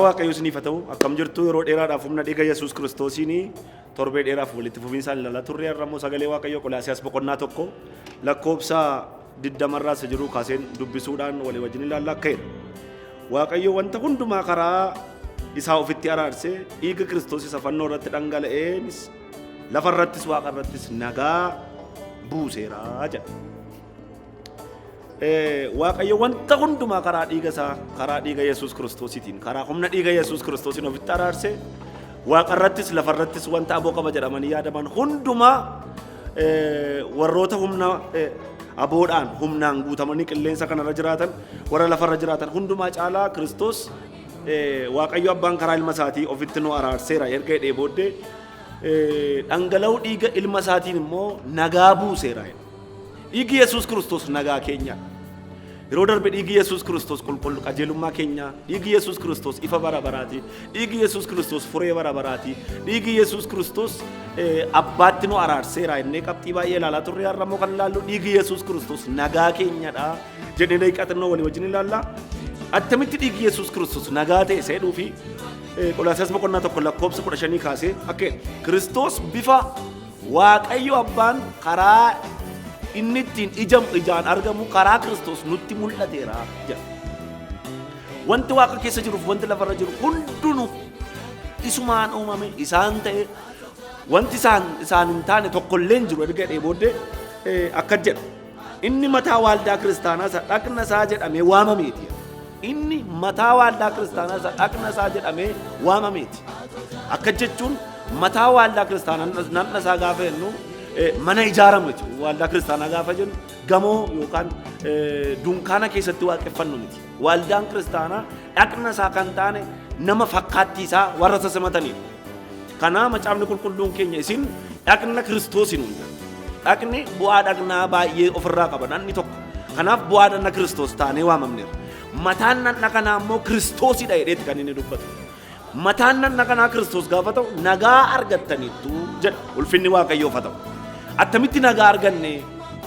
waaqayyo isiniif haa ta'u. Akkam jirtu yeroo dheeraadhaaf humna dhiiga Yesuus Kiristoosiin torbee dheeraaf walitti fufinsaan ilaalaa turre. Har'a immoo sagalee waaqayyo Qolaasiyaas boqonnaa tokko lakkoobsa 20 irraa isa jiru kaaseen dubbisuudhaan walii wajjin ilaallaa akka jedhu. Waaqayyo wanta hundumaa karaa isaa ofitti araarsee dhiiga Kiristoos isa fannoo irratti dhangala'eenis lafa irrattis waaqa irrattis nagaa buuseera jedha. Waaqayyo wanta hundumaa karaa dhiiga isaa karaa dhiiga Yesuus Kiristoosiitiin karaa humna dhiiga Yesuus Kiristoosiin ofitti araarsee waaqa irrattis lafa irrattis wanta aboo qaba jedhamanii yaadaman hundumaa warroota humna aboodhaan humnaan guutamanii qilleensa kanarra jiraatan warra lafarra jiraatan hundumaa caalaa Kiristoos waaqayyo abbaan karaa ilma isaatii ofitti nu araarseera erga jedhee booddee dhangala'uu dhiiga ilma isaatiin immoo nagaa buuseera. Dhiigi Yesuus Kiristoos nagaa keenya. Yeroo darbe dhiigi Yesuus Kiristoos qulqulluu qajeelummaa keenya. Dhiigi Yesuus Kiristoos ifa bara baraati. Dhiigi Yesuus Kiristoos furee bara baraati. Dhiigi Yesuus Kiristoos abbaatti nu araarseera innee qabxii baay'ee ilaalaa turre. Har'a immoo kan ilaallu dhiigi Yesuus Kiristoos nagaa keenyadha jedhee daqiiqaa walii wajjin ilaalla. Attamitti dhiigi Yesuus Kiristoos nagaa ta'e seedhuu fi Qolaasiyaas boqonnaa tokko lakkoobsa 15 kaasee akka Kiristoos bifa waaqayyo abbaan karaa inni ittiin ijaan argamu karaa Kiristoos nutti mul'ateera jedha. Wanti waaqa keessa jiruuf wanti lafarra jiru hundinuu isumaan uumame isaan ta'e wanti isaan hin taane tokkollee hin jiru erga jedhee booddee akka jedha. Inni mataa waaldaa kiristaanaa isa dhaqna isaa jedhamee waamameeti. Inni mataa waaldaa kiristaanaa isa dhaqna isaa jedhamee waamameeti. Akka jechuun mataa waaldaa kiristaanaa dhaqna isaa gaafa jennu mana ijaaramu jechuudha. Waaldaa kiristaanaa gaafa jennu gamoo yookaan dunkaana keessatti waaqeffannu miti. Waaldaan kiristaanaa dhaqna isaa kan taane nama fakkaattii isaa warra sasimataniidha. Kanaaf macaafni qulqulluun keenya isin dhaqna Kiristoosiin hunda. Dhaqni bu'aa dhaqnaa baay'ee ofirraa qaba dhaqni tokko. Kanaaf bu'aa dhaqna Kiristoos taanee waamamneera. Mataan dhaqna kanaa immoo Kiristoosidha jedheeti kan inni dubbatu. Mataan dhaqna kanaa Kiristoos gaafa ta'u nagaa argattaniittu jedha. Ulfinni Waaqayyoof haa ta'u. Attamitti nagaa arganne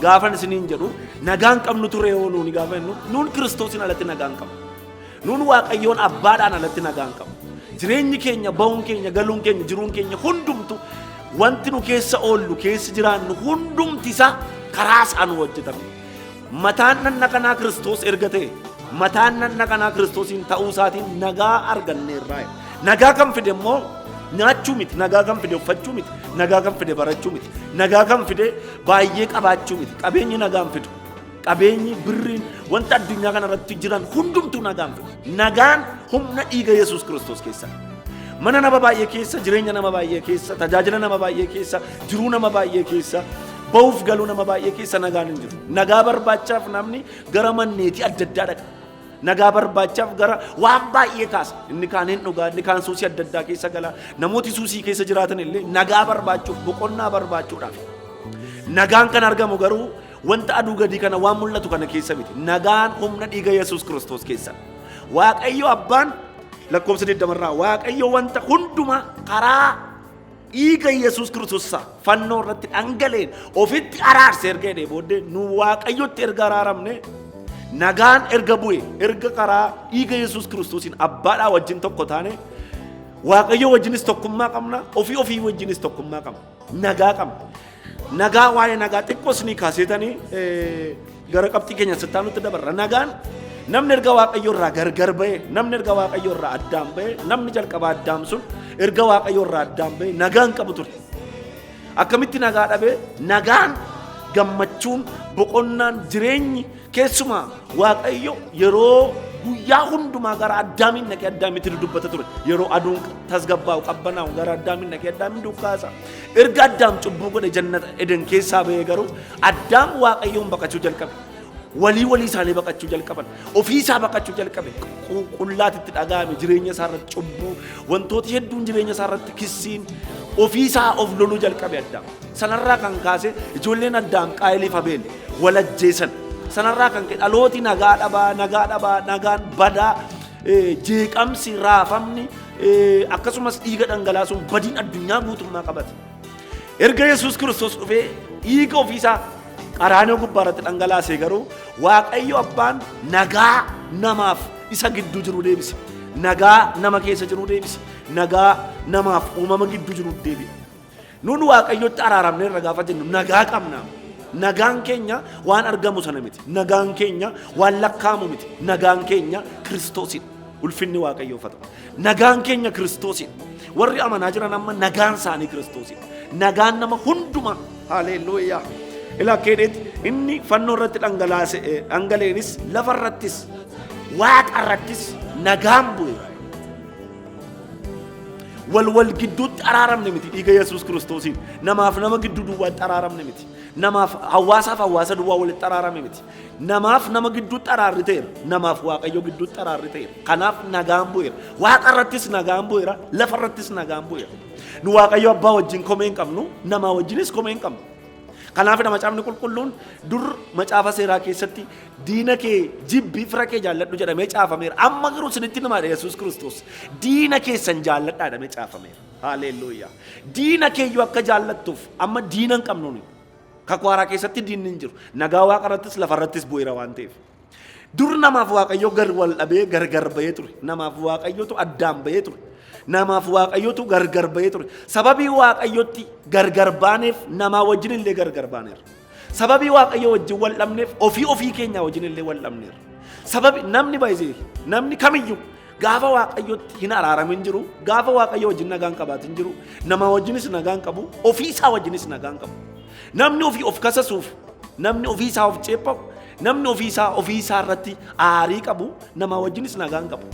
gaafan isiniin jedhu nagaan qabnu ture yoo nuuni gaafa jennu nuun Kiristoosin alatti nagaan qabnu. Nuun Waaqayyoon abbaadhaan alatti nagaan qabnu. Jireenyi keenya, ba'uun keenya, galuun keenya, jiruun keenya hundumtu wanti nu keessa oollu keessa jiraannu hundumti isaa karaa isaan hojjetame. Mataan dhaqna kanaa Kiristoos erga ta'e mataan dhaqna kanaa Kiristoosiin ta'uu isaatiin nagaa arganneerraa. Nagaa kan fide immoo nyaachuu miti, nagaa kan fide uffachuu miti, nagaa kan fide barachuu miti, nagaa kan fide baay'ee qabaachuu miti. Qabeenyi nagaan fidu. Qabeenyi birriin wanta addunyaa kana irratti jiran hundumtuu nagaan fidu. Nagaan humna dhiiga Yesuus Kiristoos keessa. Mana nama baay'ee keessa, jireenya nama baay'ee keessa, tajaajila nama baay'ee keessa, jiruu nama baay'ee keessa, ba'uuf galuu nama baay'ee keessa nagaan hin jiru. Nagaa barbaachaaf namni gara manneetii adda addaa dhaqa. Nagaa barbaachaaf gara waan baay'ee kaasa. Inni kaan hin dhugaa, inni kaan suusii adda addaa keessa gala. Namooti suusii keessa jiraatan illee nagaa barbaachuuf, boqonnaa barbaachuudhaaf. Nagaan kan argamu garuu wanta aduu gadii kana waan mul'atu kana keessa miti. Nagaan humna dhiiga Yesuus Kiristoos keessa. Waaqayyo abbaan lakkoobsa 20 irraa Waaqayyo wanta hundumaa karaa dhiiga Yesuus Kiristoos fannoo irratti dhangaleen ofitti araarse erga jedhee booddee nu Waaqayyotti erga araaramne nagaan erga bu'e erga karaa dhiiga Yesuus Kiristoosiin abbaadhaa wajjin tokko taane Waaqayyo wajjinis tokkummaa qabna, ofii wajjinis tokkummaa qabna, nagaa qabna. Nagaa waa'ee nagaa xiqqoo isinii kaaseetanii gara qabxii keenya sittaa nutti dabarra. Nagaan namni erga Waaqayyo irraa gargar ba'e, namni erga Waaqayyo irraa addaan ba'e, namni jalqaba addaam sun erga Waaqayyo irraa addaan ba'e nagaan qabu ture. Akkamitti nagaa dhabe? Nagaan, gammachuun, boqonnaan, jireenyi keessumaa Waaqayyo yeroo guyyaa hundumaa gara Addaamiin dhaqee Addaamitti dubbata ture. Yeroo aduun tasgabbaa'u qabbanaa'u gara Addaamiin dhaqee Addaamiin dukkaasa. Erga Addaam cubbuu godhe jannata Eden keessaa ba'ee garuu Addaam Waaqayyoon baqachuu jalqabe. Walii isaanii baqachuu jalqaban. Ofii isaa baqachuu jalqabe. Qullaatitti dhaga'ame jireenya isaa irratti cubbuu wantoota hedduun jireenya isaa irratti kissiin ofii isaa of loluu jalqabe Addaam. Sanarraa kan kaase ijoolleen Addaam Qaayiliif Abeel wal ajjeesan. Sanarraa kan ka'e dhalooti nagaa dhabaa, nagaan badaa, jeeqamsi, raafamni akkasumas dhiiga dhangalaasuun badiin addunyaa guutummaa qabate. Erga Yesuus Kiristoos dhufee dhiiga ofiisaa qaraanoo gubbaarratti dhangalaasee garuu Waaqayyo abbaan nagaa namaaf isa gidduu jiru deebise. nagaa nama keessa jiru deebisi. Nagaa namaaf uumama gidduu jiru deebi'i. Nuun Waaqayyotti araaramnee irra gaafa jennu nagaa qabna. Nagaan keenya waan argamu sana miti. Nagaan keenya waan lakkaamu miti. Nagaan keenya Kiristoosidha. Ulfinni Waaqayyoof haa ta'u. Nagaan keenya Kiristoosidha. Warri amanaa jiran amma nagaan isaanii Kiristoosidha. Nagaan nama hundumaa. Haleluuyaa. Ilaa keedheetti inni fannoo irratti dhangala'eenis lafa irrattis waaqa irrattis nagaan bu'e. Wal gidduutti araaramne miti dhiiga Yesuus Kiristoosiin. Namaaf nama gidduu duwwaatti araaramne miti. Namaaf hawaasaaf hawaasa duwwaa walitti araarame miti. Namaaf nama gidduutti araarri ta'eera. Namaaf Waaqayyo gidduutti araarri ta'eera. Kanaaf nagaan bu'eera. Waaqa irrattis nagaan bu'eera. Lafa irrattis nagaan bu'eera. Nu Waaqayyo abbaa wajjin komee hin qabnu. Namaa wajjinis komee hin qabnu. Kanaaf macaafni qulqulluun dur macaafa seeraa keessatti diina kee jibbii fira kee jaalladhu jedhamee caafameera. Amma garuu isinitti himaadha Yesuus Kiristoos. Diina keessan jaalladhaa jedhamee caafameera. Haleluuyaa. Diina keeyyuu akka jaallattuuf amma diina hin qabnu nuyi. Kakwaaraa keessatti diinni hin jiru. Nagaa waaqa irrattis lafa irrattis bu'eera waan ta'eef. Dur namaaf Waaqayyo wal dhabee gargar bahee ture. Namaaf Waaqayyotu addaan bahee ture. Namaaf Waaqayyotu gargar bahee ture. Sababii Waaqayyotti gargar baaneef namaa wajjin illee gargar baaneera. Sababii Waaqayyo wajjin wal dhabneef ofii keenya wajjin illee wal dhabneera. Sababii namni kamiyyuu gaafa Waaqayyotti hin araaramin jiru, gaafa Waaqayyo wajjin nagaan qabaatin jiru, nama wajjinis nagaan qabu, ofii isaa wajjinis nagaan qabu. Namni ofii of kasasuuf, namni ofii isaa of ceephaa'u, namni ofii isaa irratti aarii qabu, nama wajjinis nagaan qabu.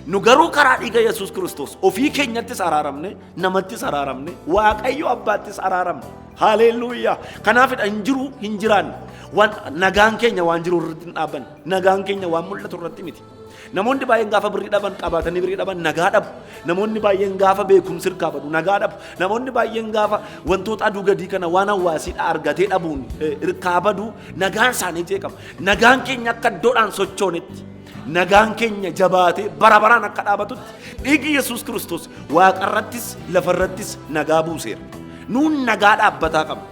Nu garuu karaa dhiiga Yesuus Kiristoos ofii keenyattis araaramne, namattis araaramne, Waaqayyo abbaattis araaramne. Haleluuyaa. Kanaafidha hin jiraanne. Nagaan keenya waan jiru irratti hin dhaabanne. Nagaan keenya waan mul'atu irratti miti. Namoonni baay'een gaafa birrii dhaban qabaatanii birrii dhaban nagaa dhabu. Namoonni baay'een gaafa beekumsi hirkaa badu nagaa dhabu. Namoonni baay'een gaafa wantoota aduu gadii kana waan hawaasiidha argatee dhabuun hirkaa badu nagaan isaanii jeeqama. Nagaan keenya akka iddoodhaan sochoonetti. Nagaan keenya jabaatee bara baraan akka dhaabatutti dhiigi Yesuus Kiristoos waaqa irrattis lafa irrattis nagaa buuseera. Nuun nagaa dhaabbataa qabna.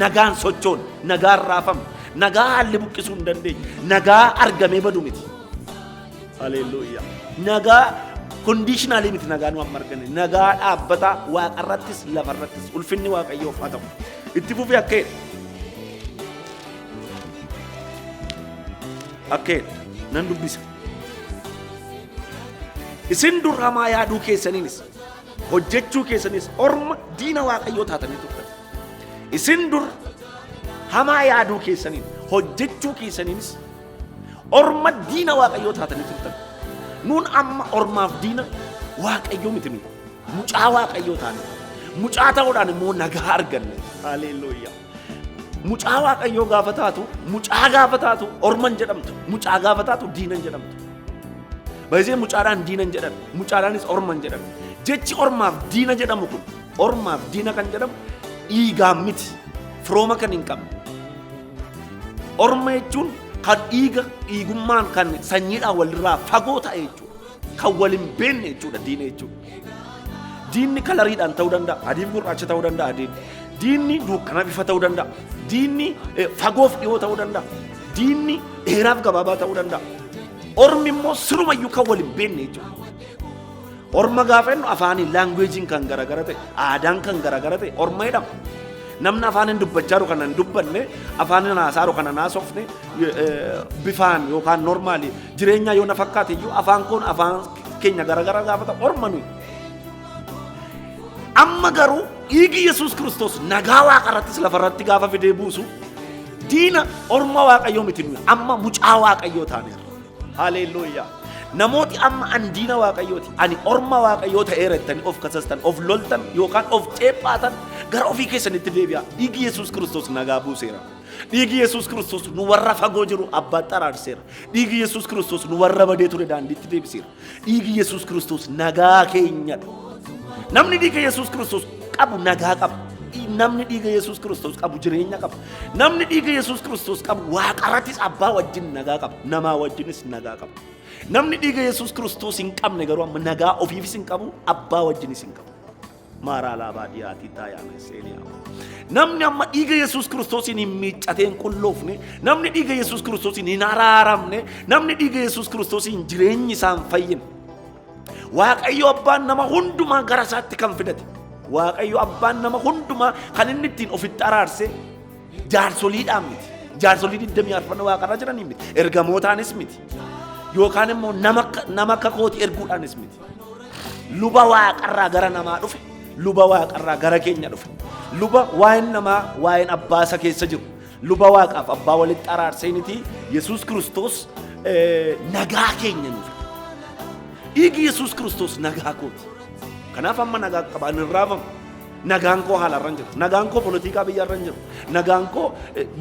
Nagaan sochoon, nagaan raafamne, nagaa haalli buqqisuu hin dandeenye, nagaa argamee badu miti. Haleluuyaa. Nagaa kondiishinaalii miti nagaa nu amma arganne. Nagaa dhaabbataa waaqa irrattis lafa irrattis ulfinni Waaqayyoof haa ta'u. Itti fufee akkeedha. Nan dubbisa. Isin dur hamaa yaaduu keessaniinis hojjechuu keessanis orma diina Waaqayyoo taatanii turtan. Isin dur hamaa yaaduu keessaniin hojjechuu keessaniinis orma diina Waaqayyoo taatanii turtan. Nuun amma ormaaf diina Waaqayyoo miti nuyi. Mucaa Waaqayyoo taane. Mucaa ta'uudhaan immoo nagaa arganne. Haleluuyaa. Mucaa Waaqayyoo gaafa taatu orman jedhamtu. Mucaa gaafa taatu diinan jedhamtu. Baay'ee mucaadhaan diinan jedhan, mucaadhaanis orman jedhan. Jechi ormaaf diina jedhamu kun ormaaf diina kan jedhamu dhiigaan miti, firooma kan hin qabne. Orma jechuun kan dhiigummaan kan sanyiidhaan walirraa fagoo ta'e jechuudha. Kan wal hin beekne jechuudha diina jechuudha. Diinni kalariidhaan ta'uu danda'a, adiif gurraacha ta'uu danda'a diinni. Diinni dukkana bifa ta'uu danda'a. Diinni fagoof dhiyoo ta'uu danda'a. Diinni dheeraaf gabaabaa ta'uu danda'a. Ormi immoo sirumayyuu kan wal hin beekne jechuudha. Orma gaafa jennu afaanii laangweejiin kan garagara ta'e, aadaan kan garagara ta'e orma jedhama. Namni afaan dubbachaa jiru kana hin dubbanne, afaan haasaa jiru kana naasofne bifaan yookaan normaalii jireenya yoo na fakkaate iyyuu afaan kun afaan keenya garagara gaafa ta'u orma nuyi. Amma garuu dhiigi Yesuus Kiristoos nagaa waaqa irrattis lafa irratti gaafa fidee buusu diina orma Waaqayyoo miti nuyi amma mucaa Waaqayyoo taaneera. Haleluuyaa. Namooti amma an diina Waaqayyooti, ani orma Waaqayyoo ta'eera jettanii of kasastan, of loltan yookaan of ceephaatan gara ofii keessanitti deebi'a. Dhiigi Yesuus Kiristoos nagaa buuseera. Dhiigi Yesuus Kiristoos nu warra fagoo jiru abbaatti araarseera. Dhiigi Yesuus Kiristoos nu warra badee ture daandiitti deebiseera. Dhiigi Yesuus Kiristoos nagaa keenyadha. Namni dhiiga Yesuus Kiristoos qabu nagaa qaba. Namni dhiiga Yesuus Kiristoos qabu jireenya qaba. Namni dhiiga Yesuus Kiristoos qabu waaqarrattis abbaa wajjin nagaa qaba. Namaa wajjinis nagaa qaba. Namni dhiiga Yesuus Kiristoos hin qabne garuu amma nagaa ofiifis hin qabu, abbaa wajjinis hin qabu. Maaraalaa baadiyyaatti taayaan seeniyaa. Namni amma dhiiga Yesuus Kiristoosiin hin miiccatee hin qulloofne, namni dhiiga Yesuus Kiristoosiin hin araaramne, namni dhiiga Yesuus Kiristoosiin jireenyi isaa hin fayyine. Waaqayyo abbaan nama hundumaa gara isaatti kan fidate. Waaqayyo abbaan nama hundumaa kan inni ittiin ofitti araarse jaarsoliidhaan miti. Jaarsolii 24 waaqarra jiranii miti. Ergamootaanis miti. Yookaan immoo nama akka kooti erguudhaanis miti. Luba waaqarraa gara namaa dhufe. Luba waaqarraa gara keenya dhufe. Luba waa'een namaa waa'een abbaa isa keessa jiru. Luba waaqaaf abbaa walitti araarseeniti Yesuus Kiristoos nagaa keenya nuuf. Dhiigi Yesuus Kiristoos nagaa kooti. Kanaaf amma nagaa qabaan hin raafamu. Nagaan koo haalarra hin jiru. Nagaan koo politikaa biyyarra hin jiru. Nagaan koo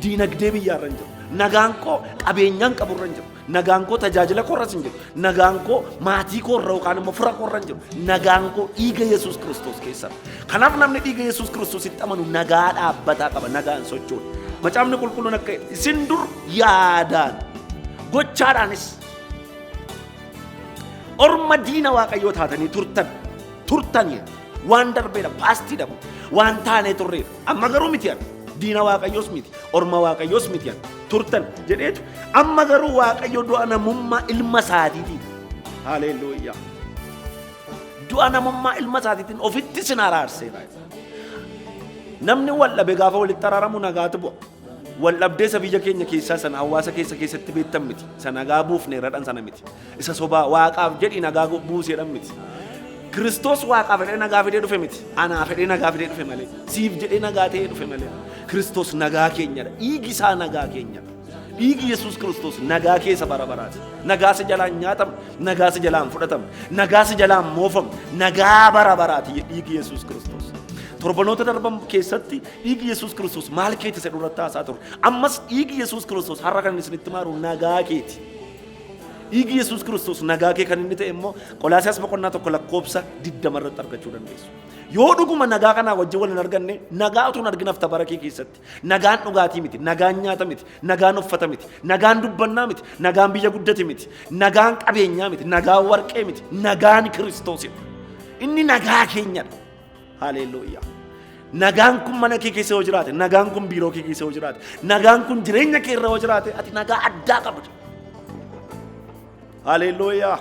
diinagdee biyyarra hin jiru. Nagaan koo qabeenyaan qaburra hin jiru. Nagaan koo tajaajila koorras hin jiru. Nagaan koo maatii koorra yookaan immoo fira koorra hin jiru. Nagaan koo dhiiga Yesuus Kiristoos keessa. Kanaaf namni dhiiga Yesuus Kiristoositti amanu nagaa dhaabbataa qaba. Nagaan socho'u. Macaafni qulqulluun akka isin dur yaadaan gochaadhaanis orma diina waaqayyoo taatanii turtanii waan darbeedha paastiidha waan taanee turreedha amma garuu miti diina waaqayyoos miti orma waaqayyoos miti turtan jedheetu amma garuu waaqayyo du'a namummaa ilma isaatiitiin haleluuyaa du'a namummaa ilma isaatiitiin ofitti sin araarseera. Namni wal dhabe gaafa walitti araaramu nagaatu bu'a. Wal dhabdee isa biyya keenya keessaa sana hawaasa keessatti beektan miti. Isa nagaa buufne radhan sana miti. Isa sobaa waaqaaf jedhi nagaa buuseedhan miti. Kiristoos waaqaaf jedhee nagaa fidee dhufe miti. Anaaf jedhee nagaa fidee dhufe malee. Siif jedhee nagaa ta'ee dhufe malee. Kiristoos nagaa keenyadha. Dhiigi isaa nagaa keenyadha. Dhiigi Yesuus Kiristoos nagaa keessa bara baraati. Nagaa si jalaan nyaatamu, nagaa si jalaan fudhatamu, nagaa si jalaan moofamu, nagaa bara baraati dhiigi Yesuus Kiristoos. Torbanoota darban keessatti dhiigi Yesuus Kiristoos maal keeti isa duratti haasaa ture. Ammas dhiigi Yesuus Kiristoos har'a kan isinitti maaru nagaa keeti. Dhiigi Yesuus Kiristoos nagaa kee kan inni ta'e immoo Qolaasiyaas boqonnaa 1:20 irratti argachuu dandeessu. Yoo dhuguma nagaa kanaa wajjin wal hin arganne nagaa utuu hin arginaaf tabara kee keessatti nagaan dhugaatii miti, nagaan nyaata miti, nagaan uffata miti, nagaan dubbannaa miti, nagaan biyya guddate miti, nagaan qabeenyaa miti, nagaan warqee miti, nagaan Kiristoosidha. Inni nagaa keenyadha. Haleluuyaa. Nagaan kun mana kee keessa yoo jiraate, nagaan kun biiroo kee keessa yoo jiraate, nagaan kun jireenya kee irra yoo jiraate, ati nagaa addaa qabda. Haleluuyaa.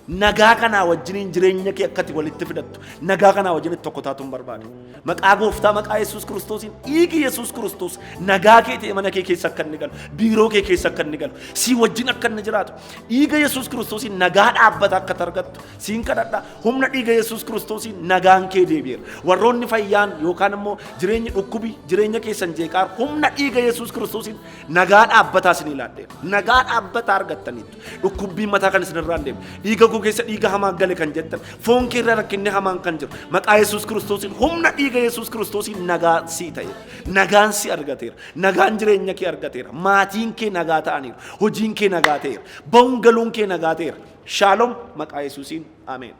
Nagaa kanaa wajjiniin jireenya kee akkati walitti fidattu. Nagaa kanaa wajjin tokko taatuun barbaadu. Maqaa Gooftaa maqaa Yesuus Kiristoosiin dhiigi Yesuus Kiristoos nagaa kee ta'e mana kee keessa akka inni galu, biiroo kee keessa akka inni galu, si wajjin akka inni jiraatu. Dhiiga Yesuus Kiristoosiin nagaa dhaabbata akka argattu siin kadhadha. Humna dhiiga Yesuus Kiristoosiin nagaan kee deebi'eera. Warroonni fayyaan yookaan immoo jireenyi dhukkubii jireenya keessan jeeqaar humna dhiiga Yesuus Kiristoosiin nagaa dhaabbataa isin ilaadheera. Nagaa dhaabbataa argattaniitu. Dhukkubbii mataa kan isin irraa deemu. Dhiiga keessa dhiiga hamaa gale kan jettan foon kee irra rakkinni hamaan kan jiru maqaa Yesuus Kiristoosiin humna dhiiga Yesuus Kiristoosiin nagaa sii ta'eera. Nagaan si argateera. Nagaan jireenya kee argateera. Maatiin kee nagaa ta'aniiru. Hojiin kee nagaa ta'eera. Ba'uun galuun kee nagaa ta'eera. Shaaloom maqaa Yesuusiin ameen.